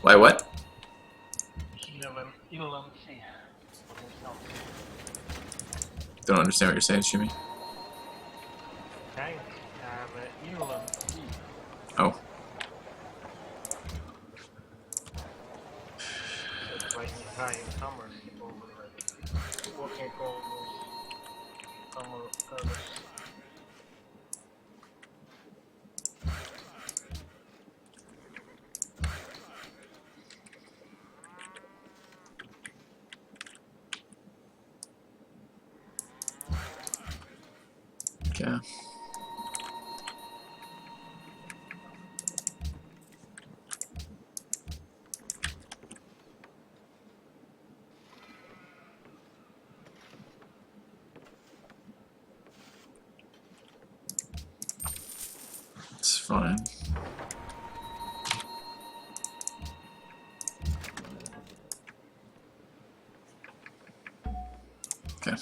Why what? Don't understand what you're saying, Shimi. Oh. Okay. It's fine. Okay.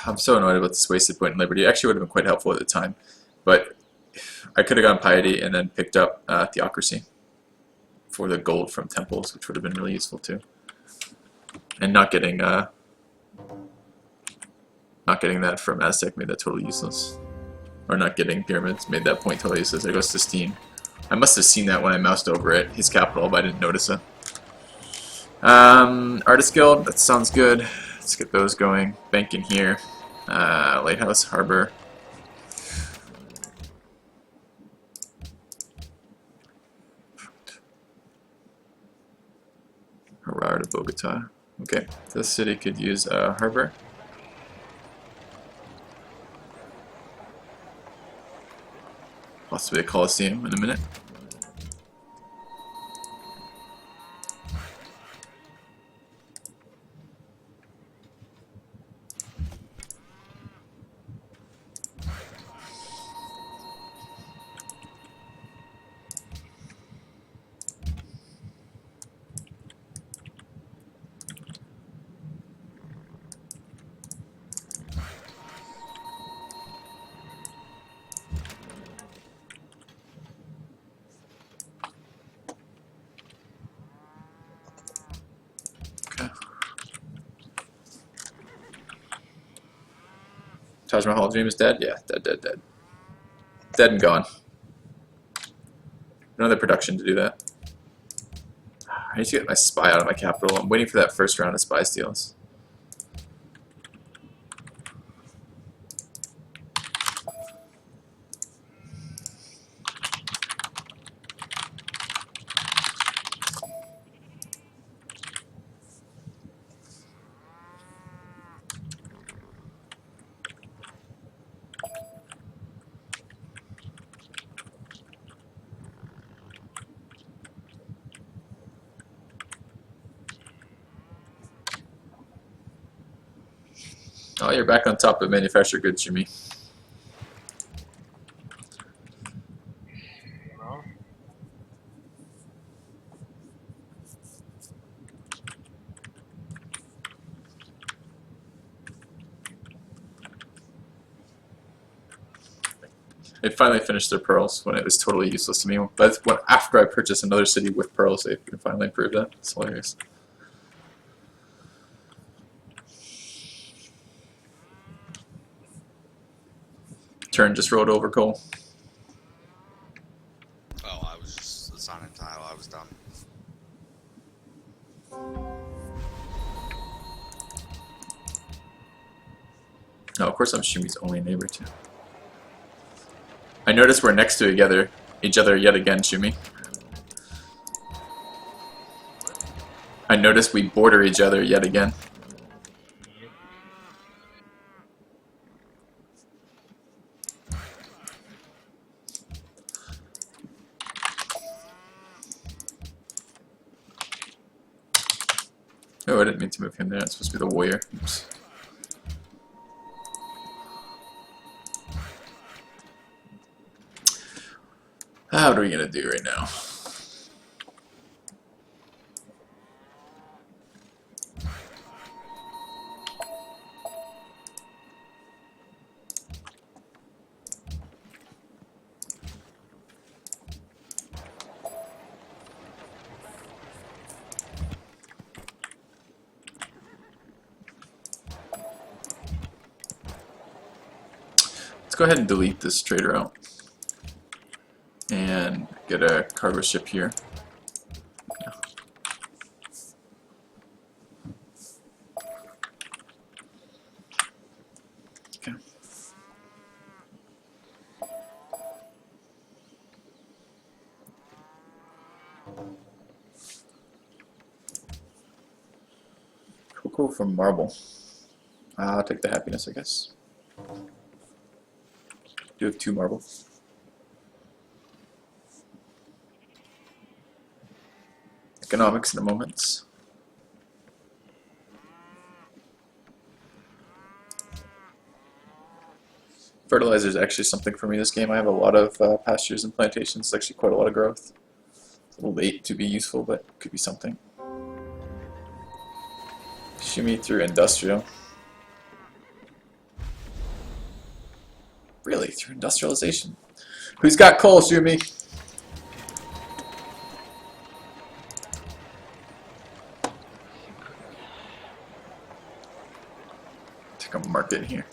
I'm so annoyed about this wasted point in Liberty. It actually would have been quite helpful at the time, but I could have gone Piety and then picked up Theocracy for the gold from temples, which would have been really useful too. And not getting that from Aztec made that totally useless. Or not getting pyramids made that point totally useless. There goes Sistine. I must have seen that when I moused over it, his capital, but I didn't notice it. Artist Guild, that sounds good. Let's get those going. Bank in here. Lighthouse, Harbor. Harar to Bogota. Okay, this city could use a harbor. Possibly a Coliseum in a minute. Taj Mahal Dream is dead? Yeah, dead. Dead and gone. Another production to do that. I need to get my spy out of my capital. I'm waiting for that first round of spy steals. Oh, you're back on top of manufactured goods, Jimmy. They finally finished their pearls when it was totally useless to me. But after I purchased another city with pearls, they can finally improve that. It's hilarious. Turn just rolled over, Cole. Oh, I was just assigning tile. I was done. Oh, of course I'm Shumi's only neighbor too. I notice we're next to each other yet again, Shumi. I notice we border each other yet again. Oh, I didn't mean to move him there. It's supposed to be the warrior. Oops. What are we gonna do right now? go ahead and delete this trader out and get a cargo ship here. Okay. Cocoa from marble. I'll take the happiness, I guess. Do have 2 marble. Economics in a moment. Fertilizer is actually something for me this game. I have a lot of pastures and plantations. It's actually quite a lot of growth. It's a little late to be useful, but could be something. Shimmy through industrial. Really? Through industrialization? Who's got coal, Shumi? Take a market here.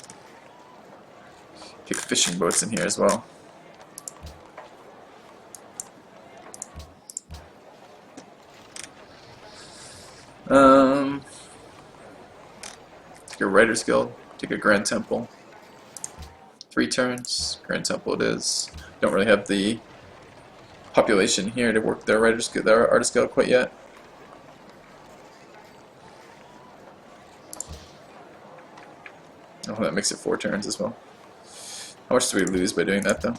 Take fishing boats in here as well. Take a Writer's Guild. Take a Grand Temple. 3 turns. Grand Temple it is. Don't really have the population here to work their Writer's Guild, their Artist Guild quite yet. Oh, that makes it 4 turns as well. How much do we lose by doing that, though?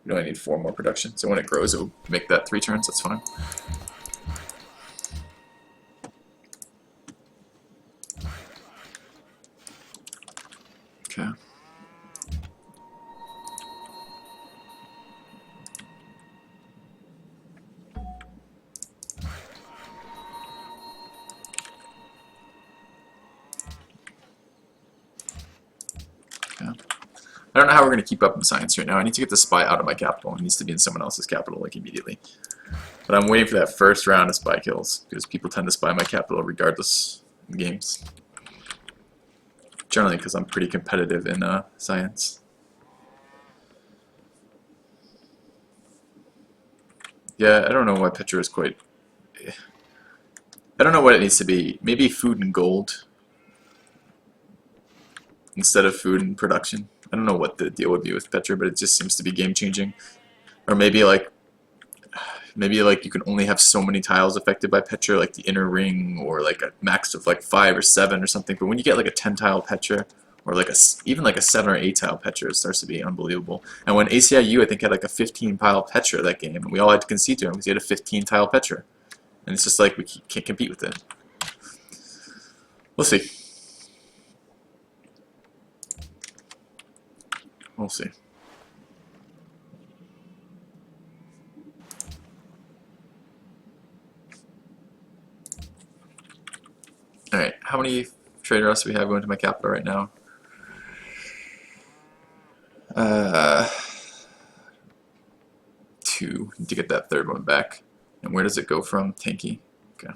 We only need 4 more production, so when it grows, it will make that 3 turns. That's fine. Okay. I don't know how we're going to keep up in science right now. I need to get the spy out of my capital. It needs to be in someone else's capital, like, immediately. But I'm waiting for that first round of spy kills, because people tend to spy my capital regardless in games. Generally because I'm pretty competitive in science. Yeah, I don't know why Petra is quite... I don't know what it needs to be. Maybe food and gold instead of food and production. I don't know what the deal would be with Petra, but it just seems to be game changing. Or maybe like you can only have so many tiles affected by Petra, like the inner ring, or like a max of like 5 or 7 or something. But when you get like a 10 tile Petra, or like even like a 7 or 8 tile Petra, it starts to be unbelievable. And when ACIU I think had like a 15 tile Petra that game, and we all had to concede to him because he had a 15 tile Petra, and it's just like we can't compete with it. We'll see. We'll see. Alright, how many trade routes do we have going to my capital right now? 2. Need to get that 3rd one back. And where does it go from? Tanky. Okay.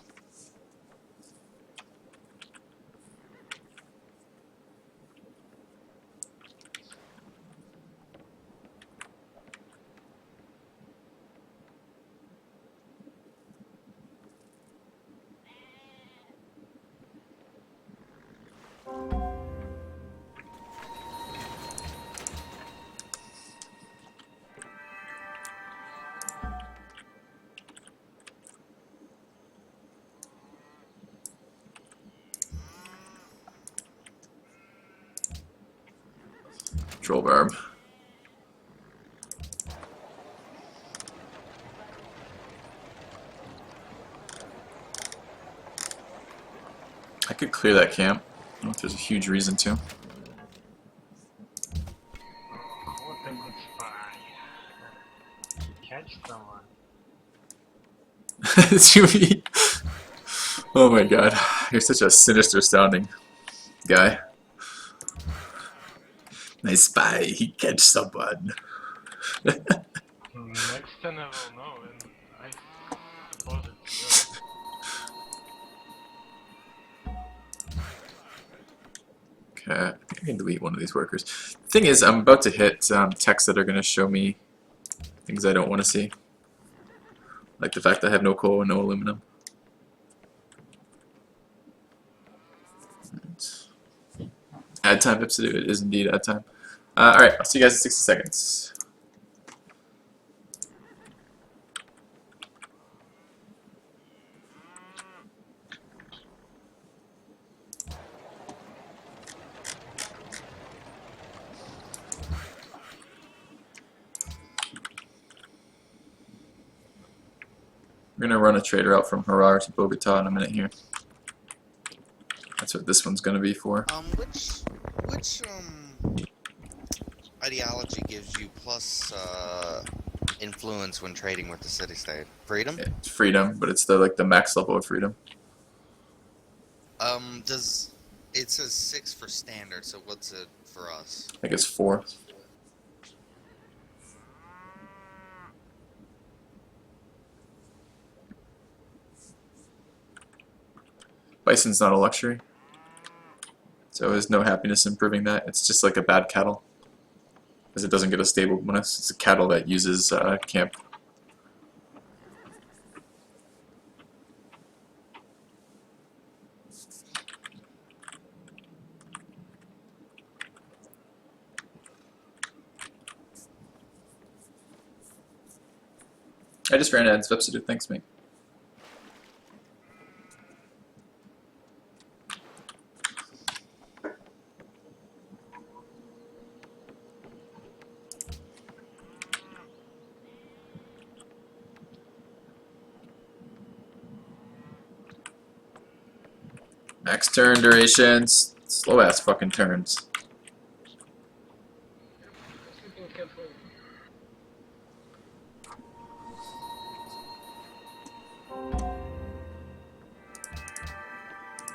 Control verb. I could clear that camp. I don't know if there's a huge reason to. What a good spy. Catch someone. Chewie. Oh my god. You're such a sinister sounding guy. Nice spy, he catch someone. Next time I will know, and I suppose it's good. Okay, I think I can delete one of these workers. Thing is, I'm about to hit texts that are going to show me things I don't want to see. Like the fact that I have no coal and no aluminum. Ad time, Ipsido. It is indeed ad time. Alright, I'll see you guys in 60 seconds. We're going to run a trader out from Harar to Bogota in a minute here. That's what this one's going to be for. Which ideology gives you plus influence when trading with the city-state? Freedom? It's freedom, but it's the max level of freedom. Does it says 6 for standard? So what's it for us? I think it's 4. Bison's not a luxury, so there's no happiness in proving that. It's just like a bad cattle, because it doesn't get a stable bonus. It's a cattle that uses camp. I just ran ads, Vepsido, thanks mate. Max turn durations, slow ass fucking turns.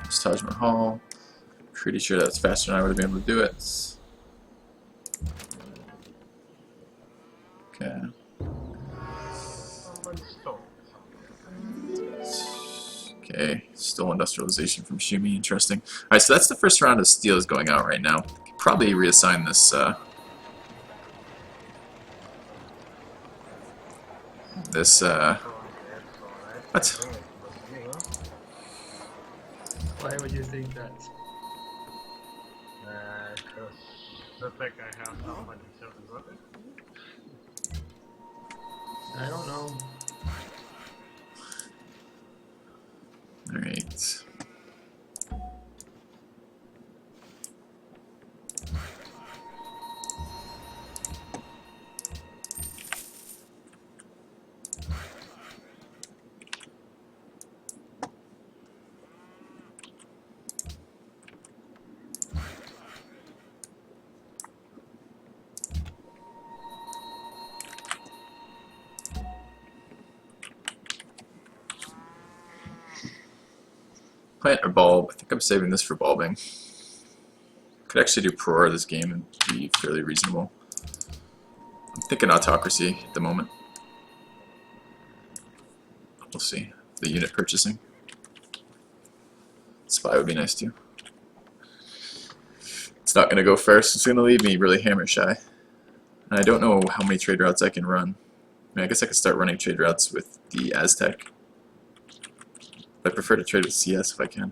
It's Taj Mahal. Pretty sure that's faster than I would have been able to do it. Okay. Okay, still industrialization from Shumi, interesting. Alright, so that's the first round of steels going out right now. Could probably reassign this, what? Why would you think that? Because the fact I have how much itself is worth it. I don't know. Alright. Plant or bulb? I think I'm saving this for bulbing. Could actually do Prora this game and be fairly reasonable. I'm thinking autocracy at the moment. We'll see. The unit purchasing. Spy would be nice too. It's not going to go first. It's going to leave me really hammer shy. And I don't know how many trade routes I can run. I mean, I guess I could start running trade routes with the Aztec. I prefer to trade with CS if I can.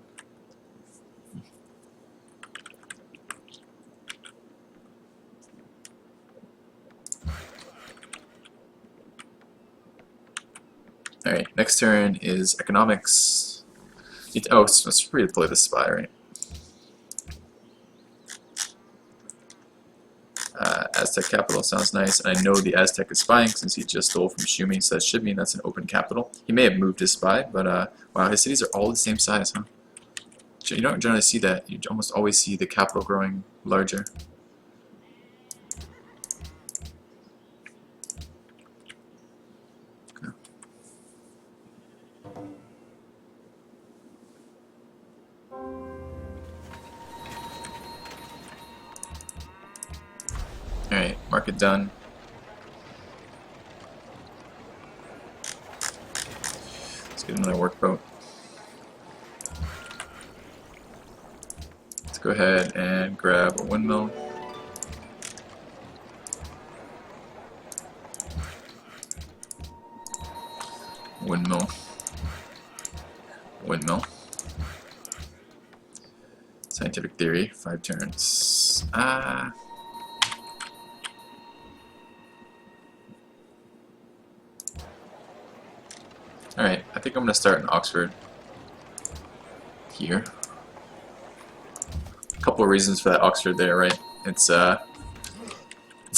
Alright, next turn is economics. Oh, it's free to play the spy, right? Aztec capital sounds nice, and I know the Aztec is spying since he just stole from Shumi, so that should mean that's an open capital. He may have moved his spy, but wow, his cities are all the same size, huh? You don't generally see that. You almost always see the capital growing larger. Okay. Alright, market done. Let's get another workboat. Let's go ahead and grab a windmill. Windmill. Windmill. Scientific theory, 5 turns. Alright, I think I'm going to start in Oxford. Here. A couple of reasons for that Oxford there, right? It's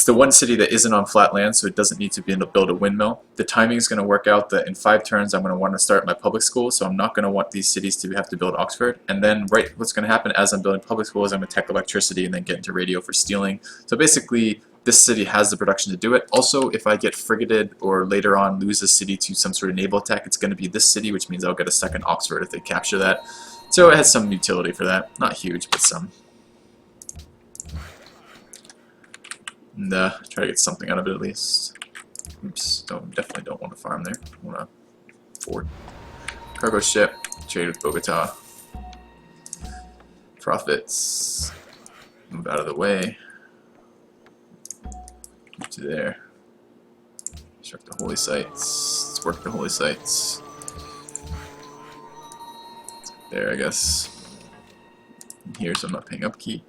the one city that isn't on flat land, so it doesn't need to be able to build a windmill. The timing is going to work out that in 5 turns I'm going to want to start my public school, so I'm not going to want these cities to have to build Oxford. And then what's going to happen as I'm building public school is I'm going to tech electricity and then get into radio for stealing. So basically, this city has the production to do it. Also, if I get frigated or later on lose a city to some sort of naval attack, it's going to be this city, which means I'll get a second Oxford if they capture that. So it has some utility for that. Not huge, but some. And try to get something out of it at least. Oops, definitely don't want to farm there. I want to fort. Cargo ship, trade with Bogota. Profits. Move out of the way. Move to there. Construct the holy sites. Let's work the holy sites. There, I guess. And here, so I'm not paying upkeep.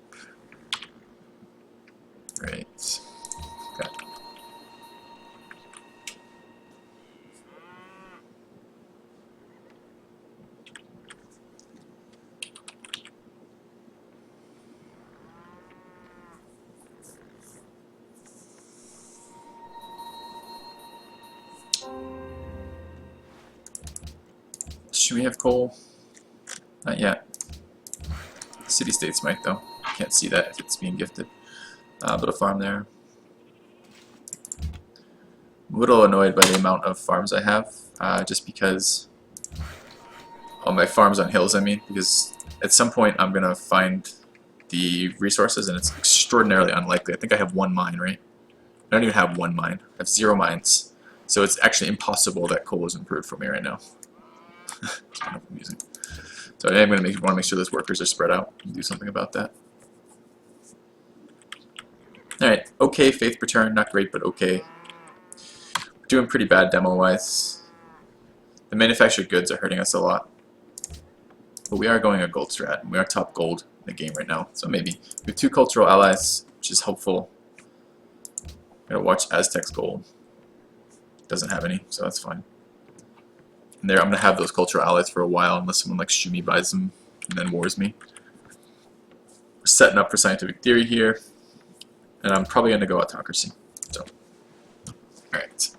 Right. Okay. Should we have coal? Not yet. City-states might, though. Can't see that if it's being gifted. But a farm there. I'm a little annoyed by the amount of farms I have, just because all my farms on hills, I mean, because at some point I'm going to find the resources and it's extraordinarily unlikely. I think I have 1 mine, right? I don't even have 1 mine. I have 0 mines. So it's actually impossible that coal is improved for me right now. It's kind of amusing. So I am going to want to make sure those workers are spread out and do something about that. Alright, okay faith per turn, not great, but okay. We're doing pretty bad demo-wise. The manufactured goods are hurting us a lot. But we are going a gold strat, and we are top gold in the game right now. So maybe. We have 2 cultural allies, which is hopeful. Gotta watch Aztec's gold. Doesn't have any, so that's fine. And there, I'm gonna have those cultural allies for a while, unless someone like Shumi buys them and then wars me. We're setting up for scientific theory here. And I'm probably going to go autocracy. So, alright.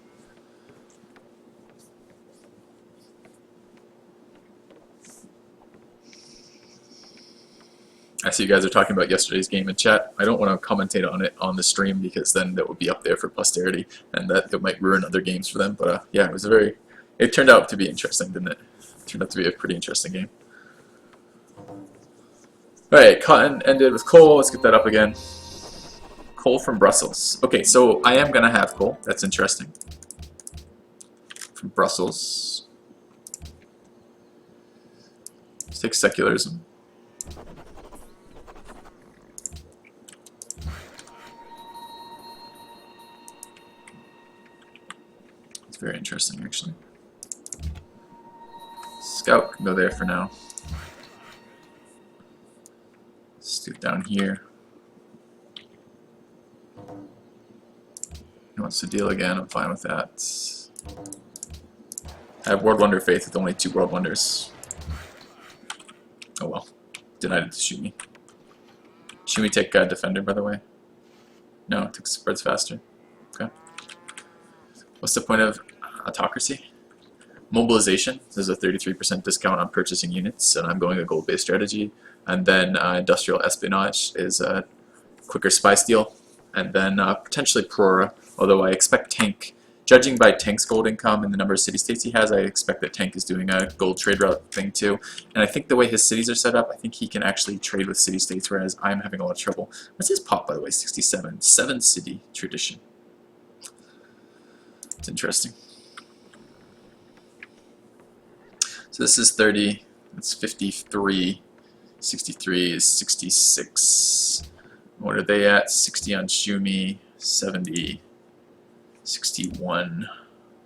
I see you guys are talking about yesterday's game in chat. I don't want to commentate on it on the stream because then that would be up there for posterity and that it might ruin other games for them. But yeah, it turned out to be interesting, didn't it? It turned out to be a pretty interesting game. Alright, cotton ended with coal. Let's get that up again. Coal from Brussels. Okay, so I am gonna have coal. That's interesting. From Brussels. Let's take secularism. It's very interesting, actually. Scout can go there for now. Let's do it down here. He wants to deal again, I'm fine with that. I have World Wonder Faith with only 2 World Wonders. Oh well. Denied it to Shumi. Shumi take Defender, by the way? No, it takes spreads faster. Okay. What's the point of autocracy? Mobilization. There's a 33% discount on purchasing units, and I'm going a gold-based strategy. And then industrial espionage is a quicker spy steal. And then potentially Prora, although I expect Tank, judging by Tank's gold income and the number of city-states he has, I expect that Tank is doing a gold trade route thing too. And I think the way his cities are set up, I think he can actually trade with city-states, whereas I'm having a lot of trouble. What's his pop, by the way? 67. 7-city tradition. It's interesting. So this is 30, that's 53, 63 is 66. What are they at? 60 on Shumi, 70, 61,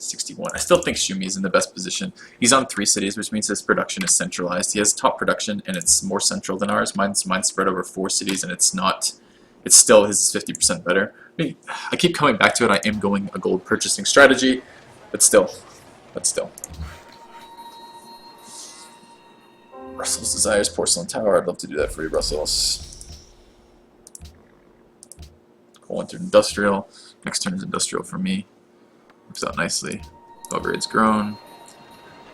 61. I still think Shumi's in the best position. He's on 3 cities, which means his production is centralized. He has top production, and it's more central than ours. Mine's spread over 4 cities, and it's not. It's still his is 50% better. I mean, I keep coming back to it. I am going a gold purchasing strategy, but still. Brussels desires porcelain tower. I'd love to do that for you, Brussels. Coal entered industrial. Next turn is industrial for me. Moves out nicely. Belgrade's grown.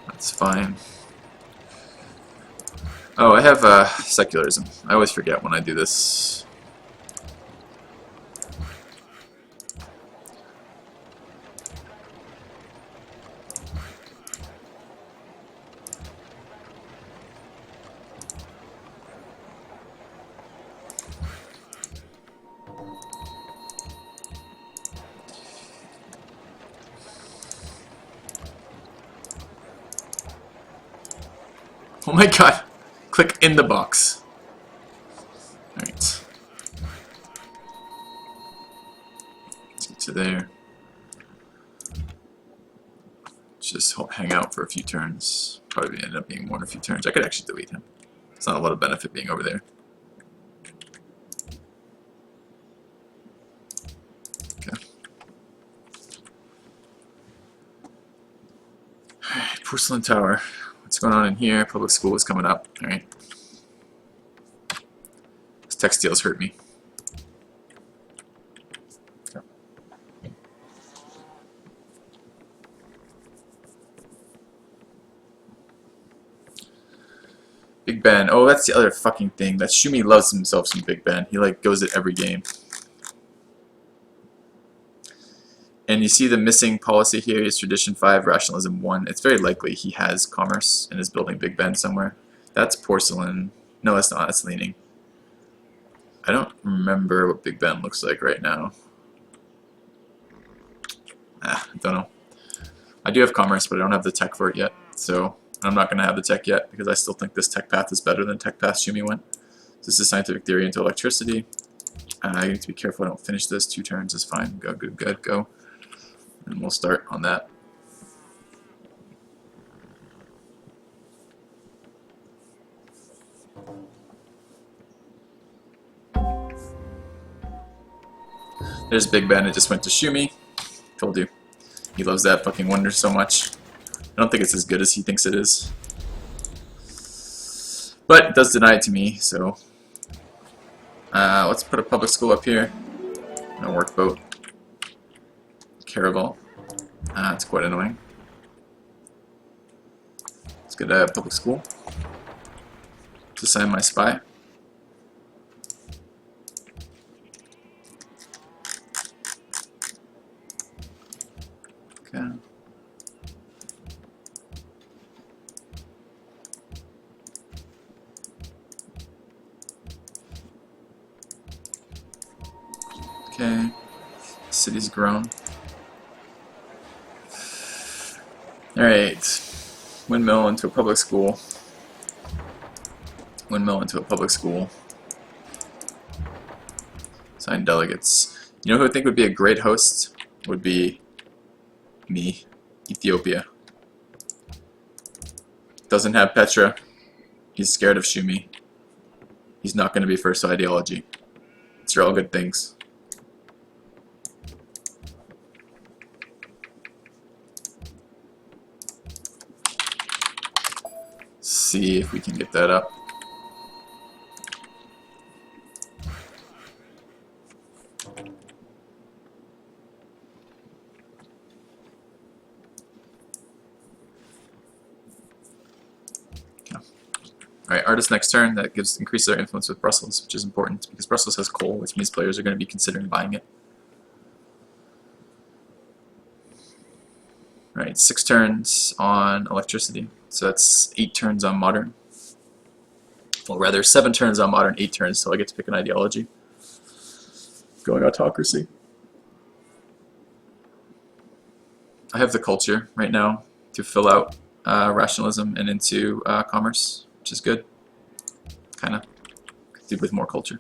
That's fine. Oh, I have secularism. I always forget when I do this. Oh my god! Click in the box. Alright. Let's get to there. Just hang out for a few turns. Probably end up being more than a few turns. I could actually delete him. It's not a lot of benefit being over there. Okay. Alright, Porcelain Tower. What's going on in here? Public school is coming up. Alright. This textiles hurt me. Okay. Big Ben. Oh, that's the other fucking thing. That Shumi loves himself some Big Ben. He like goes at every game. And you see the missing policy here is Tradition 5, Rationalism 1. It's very likely he has commerce and is building Big Ben somewhere. That's porcelain. No, that's not. That's leaning. I don't remember what Big Ben looks like right now. I don't know. I do have commerce, but I don't have the tech for it yet. So I'm not going to have the tech yet because I still think this tech path is better than tech path Shumi went. So this is scientific theory into electricity. I need to be careful I don't finish this. 2 turns is fine. Go, good, good, go. And we'll start on that. There's Big Ben. It just went to Shumi. Told you. He loves that fucking wonder so much. I don't think it's as good as he thinks it is. But it does deny it to me, so... let's put a public school up here. No workboat. Caravel. It's quite annoying. Let's get a public school. To assign my spy. Okay. Okay. City's grown. Alright. Windmill into a public school. Windmill into a public school. Sign delegates. You know who I think would be a great host? Would be me. Ethiopia. Doesn't have Petra. He's scared of Shumi. He's not going to be first ideology. These are all good things. See if we can get that up. Alright, artist next turn. That increases our influence with Brussels, which is important because Brussels has coal, which means players are going to be considering buying it. Alright, 6 turns on electricity. So that's 8 turns on modern. Well, rather 7 turns on modern, 8 turns till I get to pick an ideology. Going autocracy. I have the culture right now to fill out rationalism and into commerce, which is good. Kinda. Could do with more culture.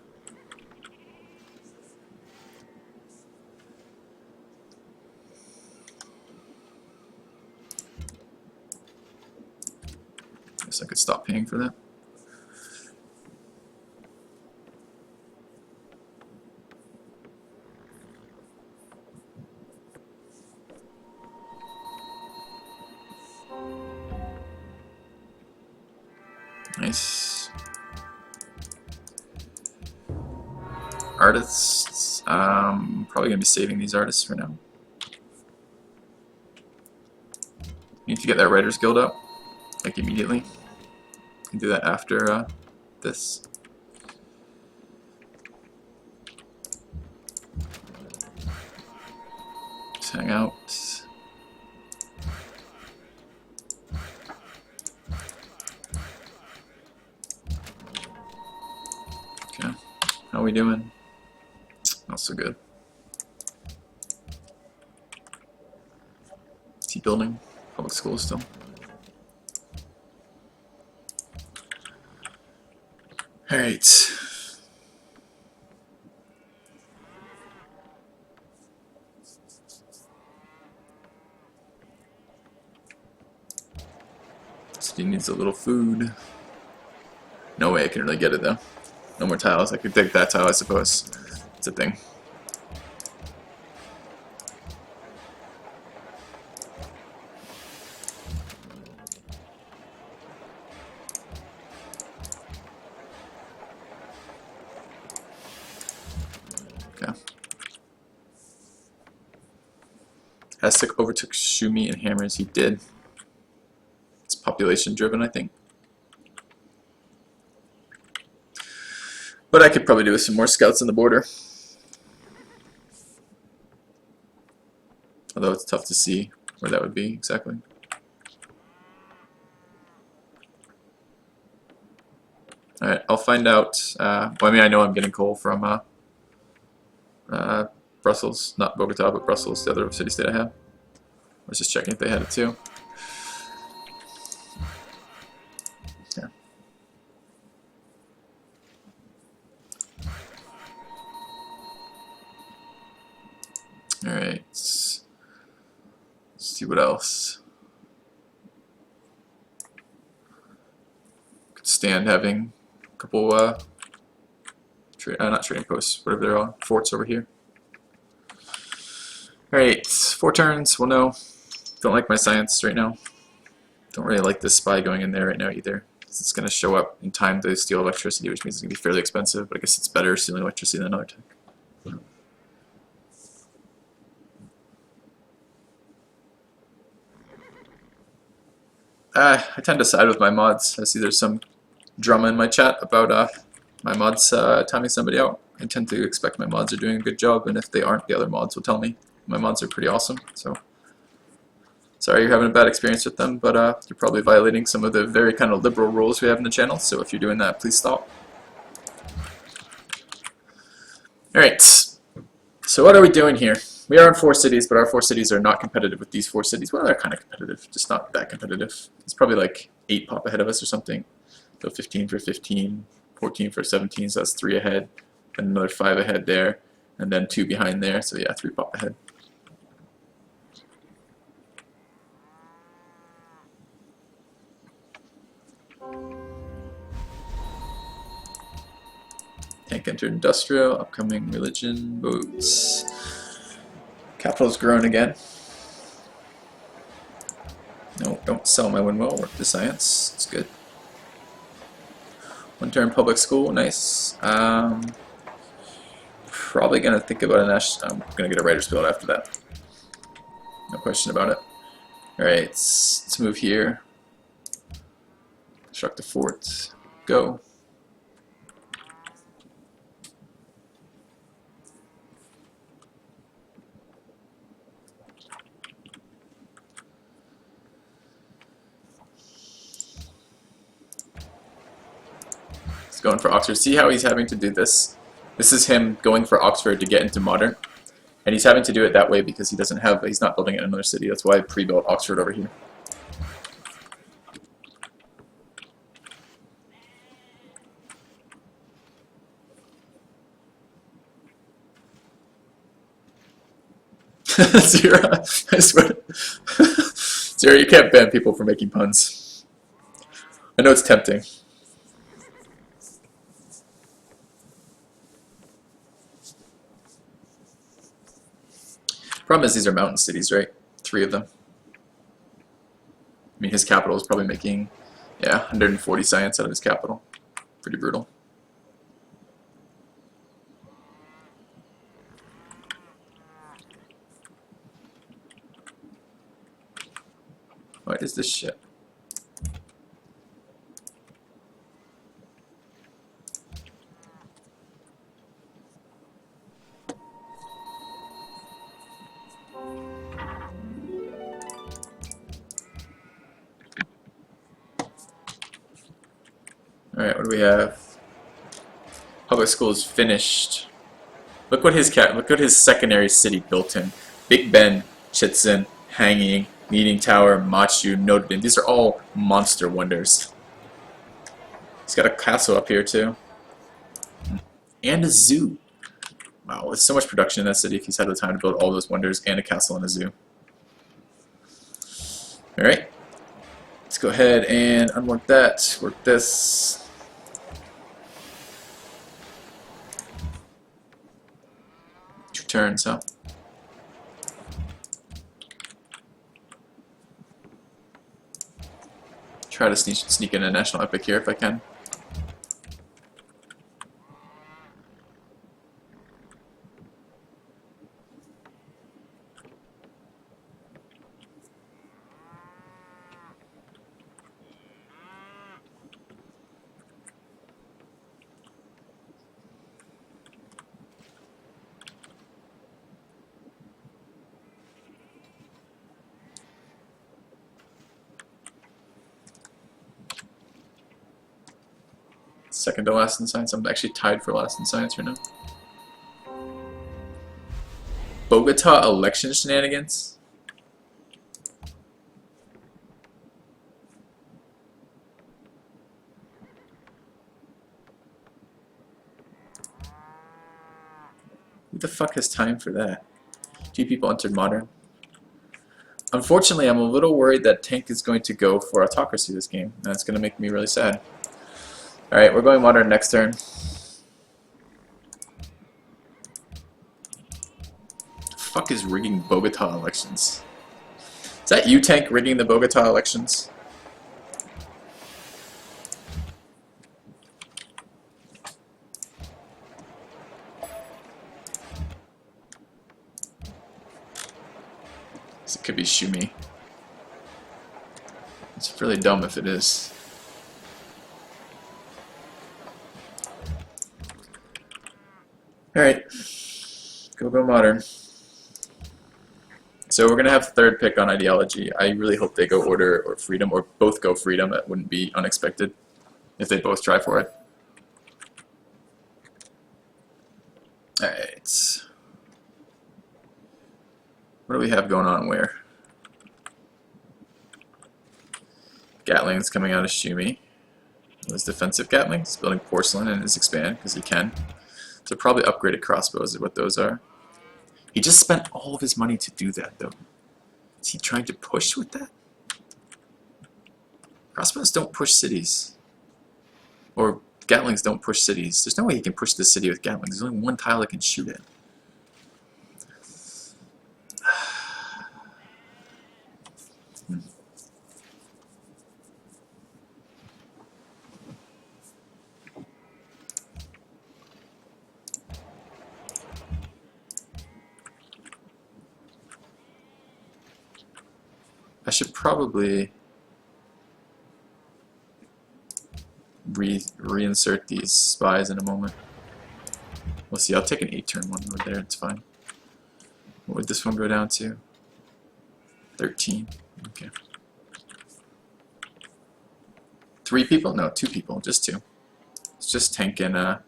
Guess I could stop paying for that. Nice. Artists. Probably gonna be saving these artists for now. Need to get that Writers Guild up, like immediately. Can do that after this. Just hang out. Okay, how are we doing? Not so good. Is he building? Public schools still. Alright. City needs a little food. No way I can really get it though. No more tiles. I could dig that tile, I suppose. It's a thing. Okay. Aztec overtook Shumi and Hammers. He did. It's population driven, I think. But I could probably do with some more scouts on the border. Although it's tough to see where that would be exactly. Alright, I'll find out. Well, I mean, I know I'm getting coal from Brussels, not Bogota, but Brussels, the other city-state I have. I was just checking if they had it too. Yeah. Alright. Let's see what else. Could stand having a couple, not trading posts, whatever they're on, forts over here. Alright, 4 turns, we'll know. Don't like my science right now. Don't really like this spy going in there right now either. It's going to show up in time to steal electricity, which means it's going to be fairly expensive, but I guess it's better stealing electricity than another tech. I tend to side with my mods. I see there's some drama in my chat about my mods timing somebody out. I tend to expect my mods are doing a good job, and if they aren't, the other mods will tell me. My mods are pretty awesome, so sorry you're having a bad experience with them, but you're probably violating some of the very kind of liberal rules we have in the channel, so if you're doing that, please stop. Alright, so what are we doing here? We are in 4 cities, but our 4 cities are not competitive with these 4 cities. Well, they're kind of competitive, just not that competitive. It's probably like 8 pop ahead of us or something. So 15 for 15, 14 for 17, so that's 3 ahead, and another 5 ahead there, and then 2 behind there, so yeah, 3 pop ahead. Tank entered industrial, upcoming religion, boats. Capital's grown again. No, don't sell my windmill, work the science, it's good. 1 turn public school, nice. Probably gonna think about a national, I'm gonna get a writer's guild after that. No question about it. Alright, let's move here. Construct a fort, go. He's going for Oxford. See how he's having to do this? This is him going for Oxford to get into modern. And he's having to do it that way because he's not building it in another city. That's why I pre-built Oxford over here. Zero. I swear. Zero, you can't ban people for making puns. I know it's tempting. Problem is, these are mountain cities, right? 3 of them. I mean, his capital is probably making, yeah, 140 science out of his capital. Pretty brutal. What is this shit? Alright, what do we have? Public school is finished. Look what his secondary city built in. Big Ben, Chitzen, Hanging, Meeting Tower, Machu, Notre Dame. These are all monster wonders. He's got a castle up here too. And a zoo. Wow, there's so much production in that city if he's had the time to build all those wonders and a castle and a zoo. Alright. Let's go ahead and unwork that. Work this. Turns, huh? Try to sneak in a national epic here if I can. Second to last in science. I'm actually tied for last in science right now. Bogota election shenanigans? Who the fuck has time for that? 2 people entered modern. Unfortunately, I'm a little worried that Tank is going to go for autocracy this game. And that's going to make me really sad. Alright, we're going modern next turn. The fuck is rigging Bogota elections? Is that you, Tank, rigging the Bogota elections? It could be Shumi. It's really dumb if it is. Alright, go modern. So we're going to have third pick on ideology. I really hope they go order or freedom, or both go freedom. That wouldn't be unexpected if they both try for it. Alright. What do we have going on where? Gatling's coming out of Shumi. Those defensive Gatlings, building porcelain in his expand because he can. So probably upgraded crossbows is what those are. He just spent all of his money to do that though. Is he trying to push with that? Crossbows don't push cities. Or Gatlings don't push cities. There's no way he can push this city with Gatlings. There's only one tile it can shoot at. I should probably reinsert these spies in a moment. We'll see. I'll take an 8-turn one over there. It's fine. What would this one go down to? 13. Okay. 3 people? No, 2 people. Just 2. It's just Tank and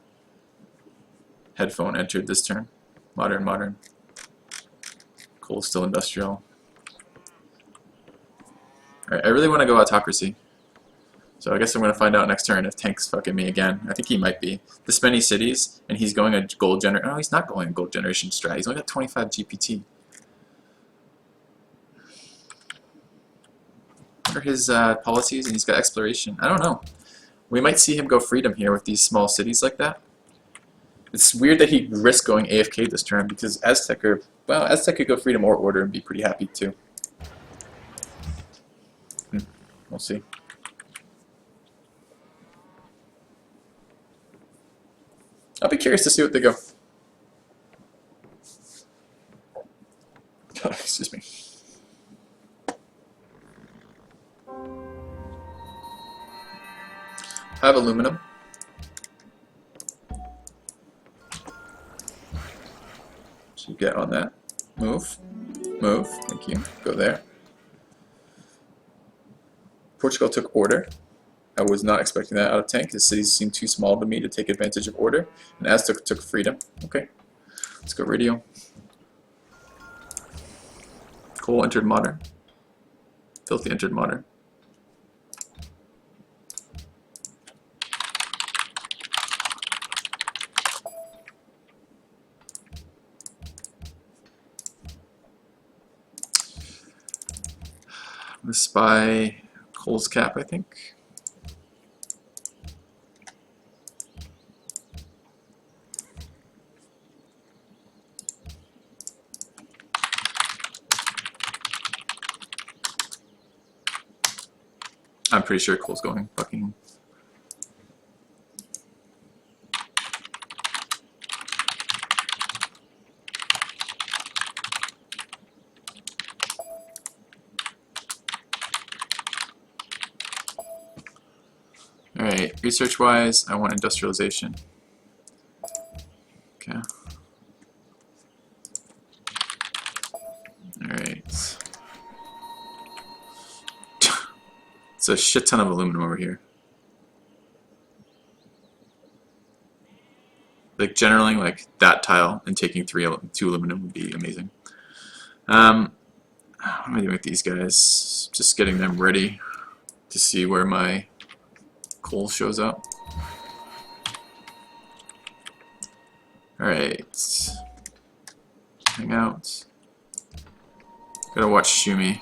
Headphone entered this turn. Modern. Coal still industrial. Alright, I really want to go autocracy. So I guess I'm going to find out next turn if Tank's fucking me again. I think he might be. This many cities, and he's going a gold generation. Oh, he's not going a gold generation strat. He's only got 25 GPT. What are his policies? And he's got exploration. I don't know. We might see him go freedom here with these small cities like that. It's weird that he risked going AFK this turn because Aztec could go freedom or order and be pretty happy too. We'll see. I'll be curious to see what they go. Oh, excuse me. I have aluminum. So get on that. Move. Move. Thank you. Go there. Portugal took order. I was not expecting that out of tank. The cities seemed too small to me to take advantage of order. And Aztec took freedom. Okay. Let's go radio. Cole entered modern. Filthy entered modern. I'm gonna spy Cole's cap, I think. I'm pretty sure Cole's going fucking. Alright, research wise, I want industrialization. Okay. Alright. It's a shit ton of aluminum over here. Like generaling like that tile and taking 2 aluminum would be amazing. What am I doing with these guys? Just getting them ready to see where my coal shows up. Alright. Hang out. Gotta watch Shumi.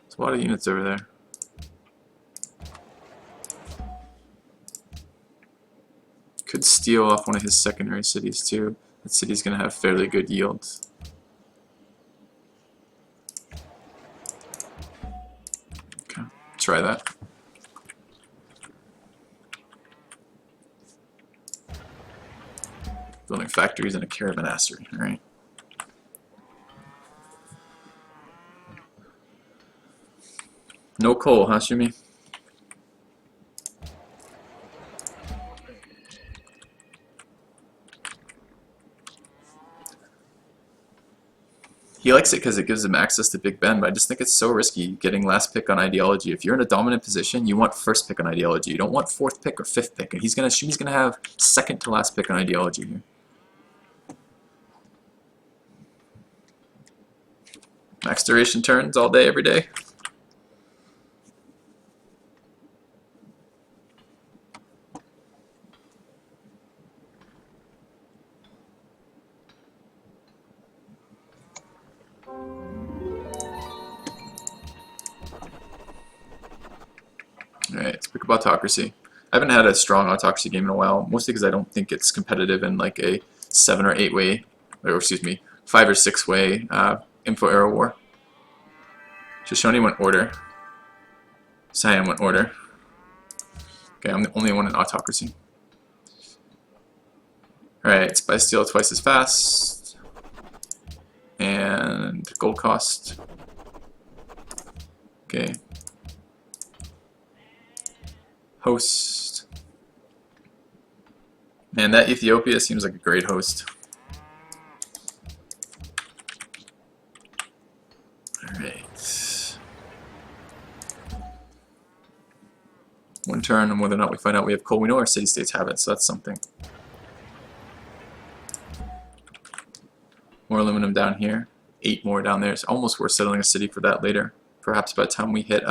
There's a lot of units over there. Could steal off one of his secondary cities too. That city's gonna have fairly good yields. Okay, try that. Building factories and a caravanserai, alright. No coal, huh, Shumi? He likes it because it gives him access to Big Ben, but I just think it's so risky getting last pick on ideology. If you're in a dominant position, you want first pick on ideology. You don't want fourth pick or fifth pick, and Shumi's gonna have second to last pick on ideology here. Max duration turns all day, every day. Alright, let's pick up autocracy. I haven't had a strong autocracy game in a while, mostly because I don't think it's competitive in like a 7 or 8 way, or excuse me, 5 or 6 way info era war. Shoshone went order. Siam went order. Okay, I'm the only one in autocracy. Alright, spy steal twice as fast. And gold cost. Okay. Host. Man, that Ethiopia seems like a great host. Alright. One turn, and whether or not we find out we have coal, we know our city-states have it, so that's something. More aluminum down here. 8 more down there. It's almost worth settling a city for that later. Perhaps by the time we hit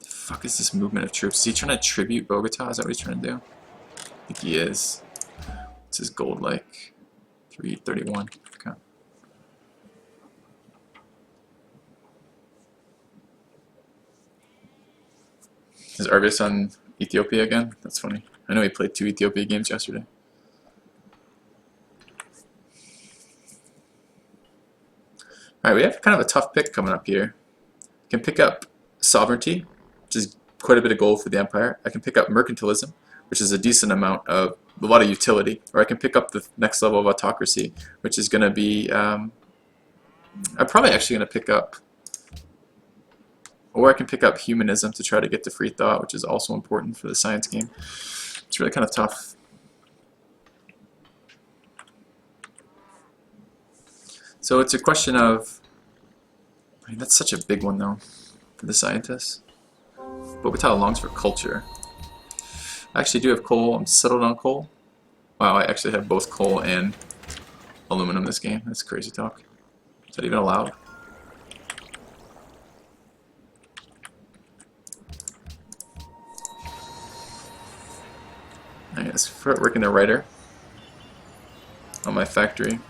fuck is this movement of troops? Is he trying to tribute Bogota? Is that what he's trying to do? I think he is. What's his gold like? 331. Okay. Is Argus on Ethiopia again? That's funny. I know he played 2 Ethiopia games yesterday. Alright, we have kind of a tough pick coming up here. I can pick up Sovereignty, which is quite a bit of gold for the Empire. I can pick up Mercantilism, which is a decent amount of, a lot of utility. Or I can pick up the next level of Autocracy, which is going to be, I'm probably actually going to pick up, or I can pick up Humanism to try to get to Free Thought, which is also important for the science game. It's really kind of tough. So it's a question of, I mean, that's such a big one though, for the scientists. Bogota longs for culture. I actually do have coal. I'm settled on coal. Wow, I actually have both coal and aluminum this game. That's crazy talk. Is that even allowed? Alright, let's start working the writer on my factory.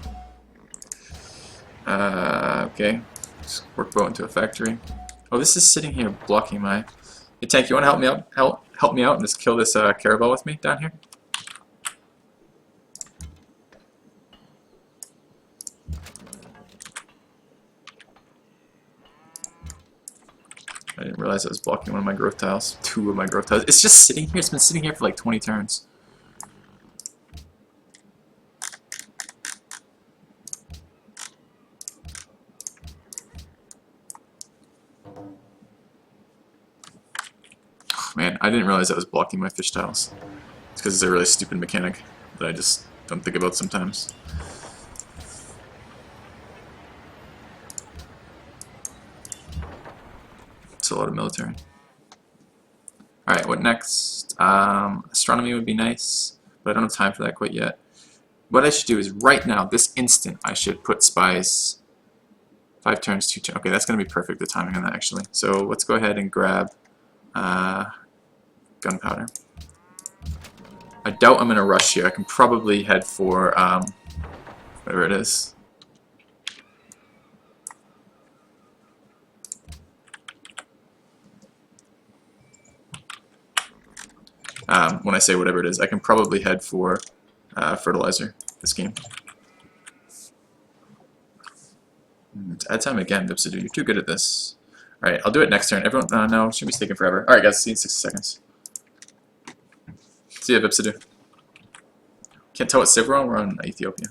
Okay. Just work boat into a factory. Oh, this is sitting here blocking my... Hey, Tank, you want to help me out? Help me out and just kill this caravel with me down here? I didn't realize I was blocking one of my growth tiles. 2 of my growth tiles. It's just sitting here. It's been sitting here for like 20 turns. Man, I didn't realize I was blocking my fish tiles. It's because it's a really stupid mechanic that I just don't think about sometimes. It's a lot of military. Alright, what next? Astronomy would be nice, but I don't have time for that quite yet. What I should do is right now, this instant, I should put spies 5 turns, 2 turns. Okay, that's going to be perfect, the timing on that actually. So let's go ahead and grab gunpowder. I doubt I'm in a rush here. I can probably head for whatever it is. When I say whatever it is, I can probably head for fertilizer this game. Add time again, Dipsadu. You're too good at this. Alright, I'll do it next turn. Everyone, no, it shouldn't be taking forever. Alright guys, see you in 60 seconds. See ya, Vipsadu. Can't tell what civ we're on, we're on Ethiopia.